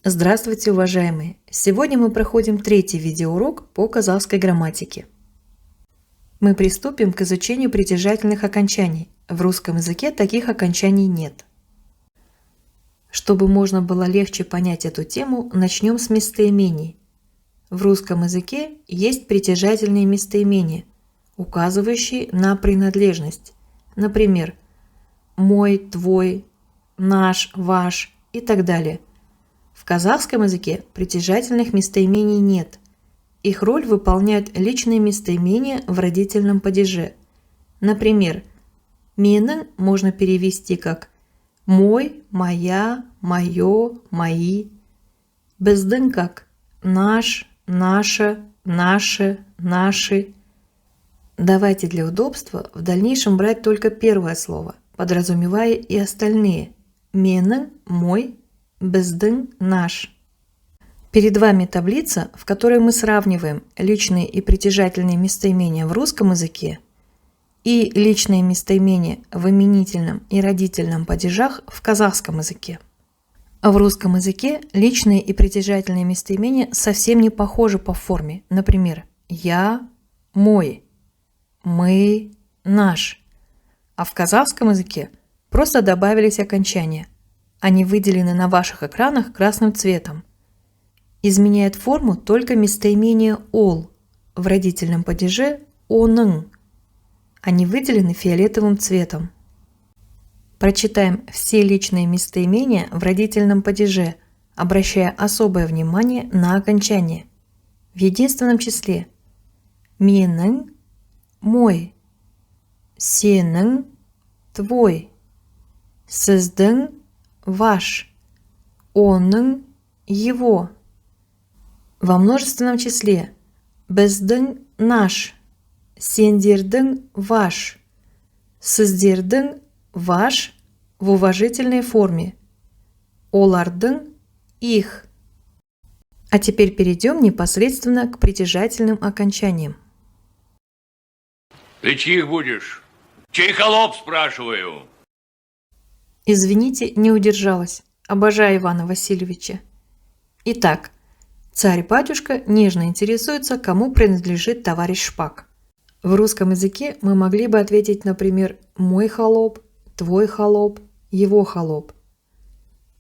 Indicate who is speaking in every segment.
Speaker 1: Здравствуйте, уважаемые! Сегодня мы проходим третий видеоурок по казахской грамматике. Мы приступим к изучению притяжательных окончаний. В русском языке таких окончаний нет. Чтобы можно было легче понять эту тему, начнем с местоимений. В русском языке есть притяжательные местоимения, указывающие на принадлежность. Например, мой, твой, наш, ваш и так далее. В казахском языке притяжательных местоимений нет. Их роль выполняют личные местоимения в родительном падеже. Например, менің можно перевести как мой, моя, мое, мои. Біздің как наш, наша, наше, наши. Давайте для удобства в дальнейшем брать только первое слово, подразумевая и остальные. Менің, мой, біздің, наш. Перед вами таблица, в которой мы сравниваем личные и притяжательные местоимения в русском языке и личные местоимения в именительном и родительном падежах в казахском языке. В русском языке личные и притяжательные местоимения совсем не похожи по форме. Например, я, мой, мы, наш. А в казахском языке просто добавились окончания. Они выделены на ваших экранах красным цветом. Изменяет форму только местоимение ол в родительном падеже оның. Они выделены фиолетовым цветом. Прочитаем все личные местоимения в родительном падеже, обращая особое внимание на окончание. В единственном числе менің, мой, сенің, твой, сіздің, ваш, оның, его. Во множественном числе біздің, наш, сендердің, ваш, сіздердің, ваш в уважительной форме, олардың, их. А теперь перейдем непосредственно к притяжательным окончаниям.
Speaker 2: Ты чьих будешь? Чей холоп, спрашиваю?
Speaker 1: Извините, не удержалась. Обожаю Ивана Васильевича. Итак, царь-батюшка нежно интересуется, кому принадлежит товарищ Шпак. В русском языке мы могли бы ответить, например, мой холоп, твой холоп, его холоп.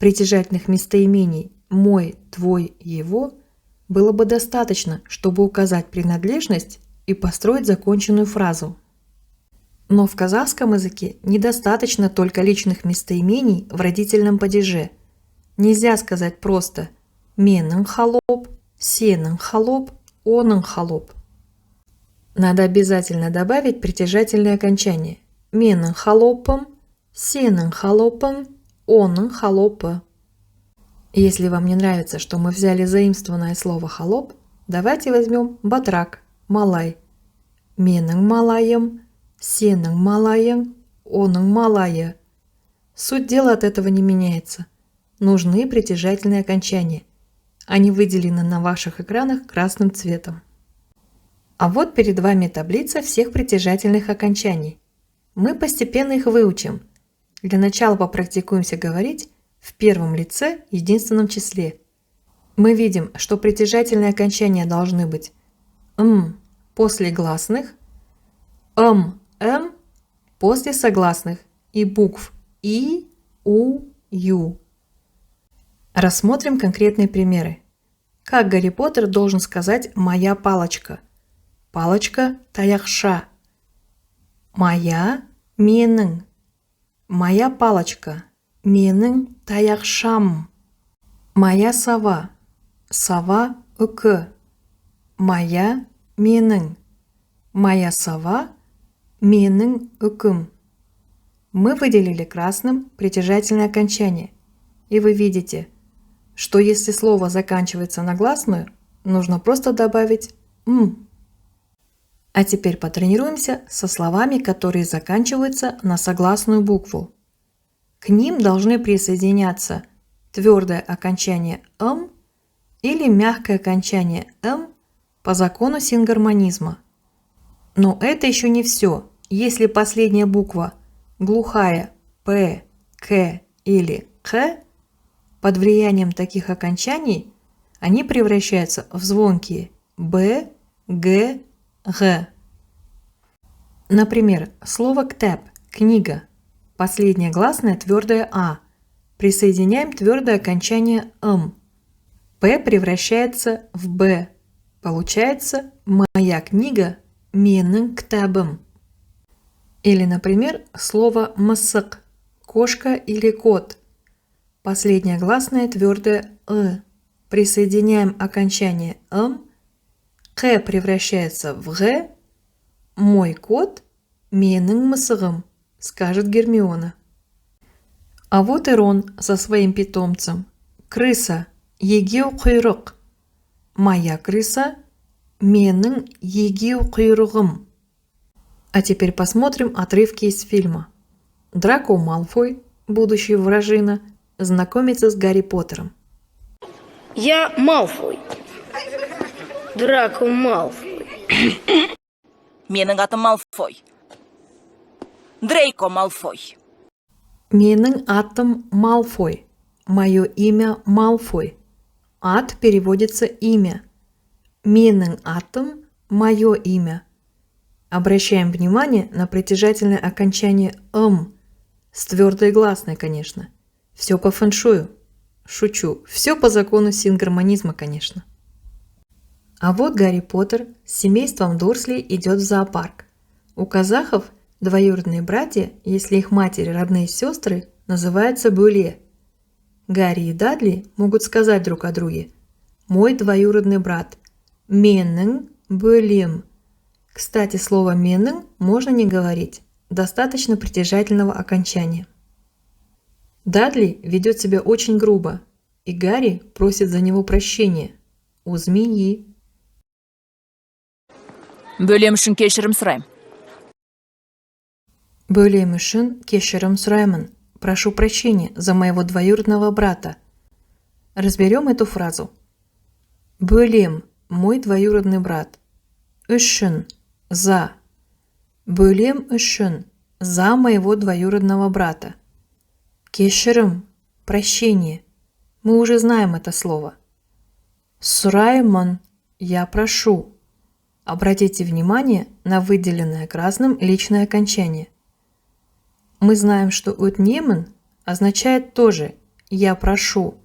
Speaker 1: Притяжательных местоимений мой, твой, его было бы достаточно, чтобы указать принадлежность и построить законченную фразу. Но в казахском языке недостаточно только личных местоимений в родительном падеже. Нельзя сказать просто менің холоп, сенің холоп, оның холоп. Надо обязательно добавить притяжательные окончания. Менің холопом, сенің холопом, оның холопы. Если вам не нравится, что мы взяли заимствованное слово холоп, давайте возьмем батрак, малай. Менің малайым, сенің малайың, оның малайы. Суть дела от этого не меняется. Нужны притяжательные окончания. Они выделены на ваших экранах красным цветом. А вот перед вами таблица всех притяжательных окончаний. Мы постепенно их выучим. Для начала попрактикуемся говорить в первом лице единственном числе. Мы видим, что притяжательные окончания должны быть после гласных, после согласных и букв и, у, ю. Рассмотрим конкретные примеры. Как Гарри Поттер должен сказать «моя палочка»? Палочка таяқша. Моя менің. Моя палочка. Менің таяқшам. Моя сова. Сова үкі. Моя менің. Моя сова менің үкім. Мы выделили красным притяжательное окончание. И вы видите, что если слово заканчивается на гласную, нужно просто добавить «м». А теперь потренируемся со словами, которые заканчиваются на согласную букву. К ним должны присоединяться твердое окончание «м» или мягкое окончание «м» по закону сингармонизма. Но это еще не все. Если последняя буква глухая «п», «к» или «к», Под влиянием таких окончаний они превращаются в звонкие «б», «г», «г». Например, слово «ктеб» – «книга». Последняя гласная твердое «а». Присоединяем твердое окончание «м». «П» превращается в «б». Получается «моя книга» – «менің ктабым». Или, например, слово «мысық» – «кошка» или «кот». Последняя гласная твердое «ы». Присоединяем окончание «м». «К» превращается в «г». «Мой кот – менің мысығым», скажет Гермиона. А вот и Рон со своим питомцем. Крыса – егеу құйрық. Моя крыса – менің егеу құйрығым. А теперь посмотрим отрывки из фильма. Драко Малфой, будущий вражина, знакомится с Гарри Поттером.
Speaker 3: Я Малфой. Драко Малфой.
Speaker 4: Менің атым Малфой. Дрейко Малфой.
Speaker 1: Менің атым Малфой. Мое имя Малфой. Ат переводится имя. Менің атым – мое имя. Обращаем внимание на притяжательное окончание «м», с твердой гласной, конечно. Все по фэншую. Шучу. Все по закону сингармонизма, конечно. А вот Гарри Поттер с семейством Дурсли идет в зоопарк. У казахов двоюродные братья, если их матери родные сестры, называются бөле. Гарри и Дадли могут сказать друг о друге: «Мой двоюродный брат. Менің бөлем». Кстати, слово «менің» можно не говорить, достаточно притяжательного окончания. Дадли ведет себя очень грубо, и Гарри просит за него прощения у змеи.
Speaker 4: Бөлем үшін кешірім сұраймын.
Speaker 1: Бөлем үшін кешірім сұраймын. Прошу прощения за моего двоюродного брата. Разберем эту фразу. Бөлем – мой двоюродный брат. Үшін – за. Бөлем үшін – за моего двоюродного брата. Кешірім – прощение. Мы уже знаем это слово. Сұраймын – я прошу. Обратите внимание на выделенное красным личное окончание. Мы знаем, что «өтінемін» означает тоже «я прошу»,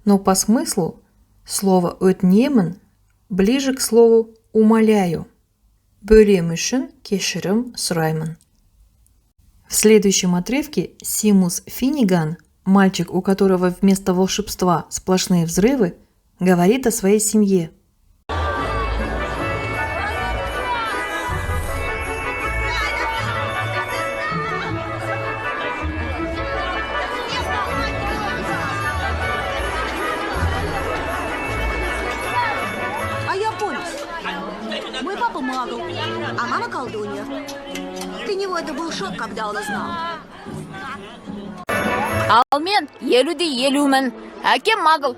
Speaker 1: но по смыслу слово «өтінемін» ближе к слову «умоляю». Бөлем үшін кешірім сұраймын. В следующем отрывке Симус Финниган, мальчик, у которого вместо волшебства сплошные взрывы, говорит о своей семье.
Speaker 5: А я полюс. Мой папа магл, а мама колдунья. Для него это был шок, когда он узнал.
Speaker 6: Ал мен елуде елумін. Әкем магыл.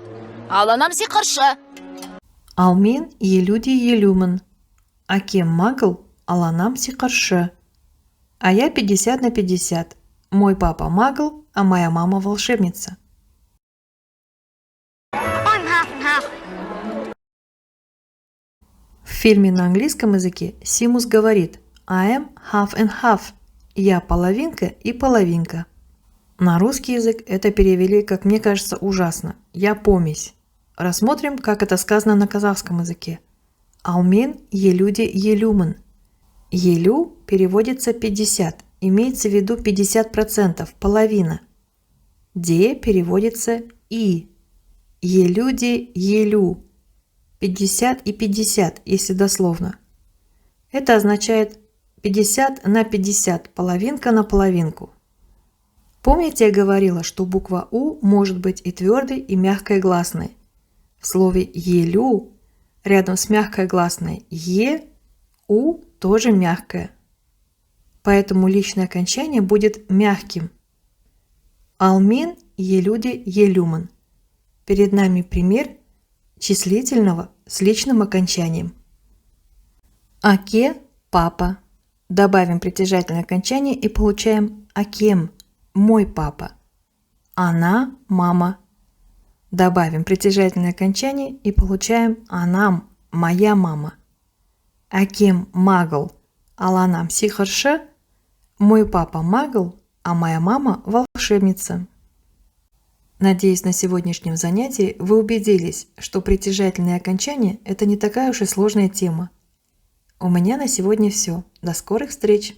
Speaker 6: Ал анам сиқыршы.
Speaker 1: Ал мен елуде елумін. Әкем магл, ал анам сиқыршы. А я 50 на 50. Мой папа магл, а моя мама волшебница.
Speaker 5: I'm half and half.
Speaker 1: В фильме на английском языке Симус говорит I am half and half. Я половинка и половинка. На русский язык это перевели, как мне кажется, ужасно. Я помесь. Рассмотрим, как это сказано на казахском языке. Ал мен елуде елумін. Елу переводится 50, имеется в виду 50%, половина. Де переводится и. Елуде елу. 50 и 50, если дословно. Это означает 50 на 50, половинка на половинку. Помните, я говорила, что буква У может быть и твердой, и мягкой гласной. В слове «елю» рядом с мягкой гласной «е» У тоже мягкое. Поэтому личное окончание будет мягким. Алмен елюде елюман. Перед нами пример числительного с личным окончанием. Аке – папа. Добавим притяжательное окончание и получаем акем – мой папа. Она – мама. Добавим притяжательное окончание и получаем «анам», «моя мама». Аким магл, аланам сихарша. Мой папа магл, а моя мама волшебница. Надеюсь, на сегодняшнем занятии вы убедились, что притяжательные окончания – это не такая уж и сложная тема. У меня на сегодня все. До скорых встреч!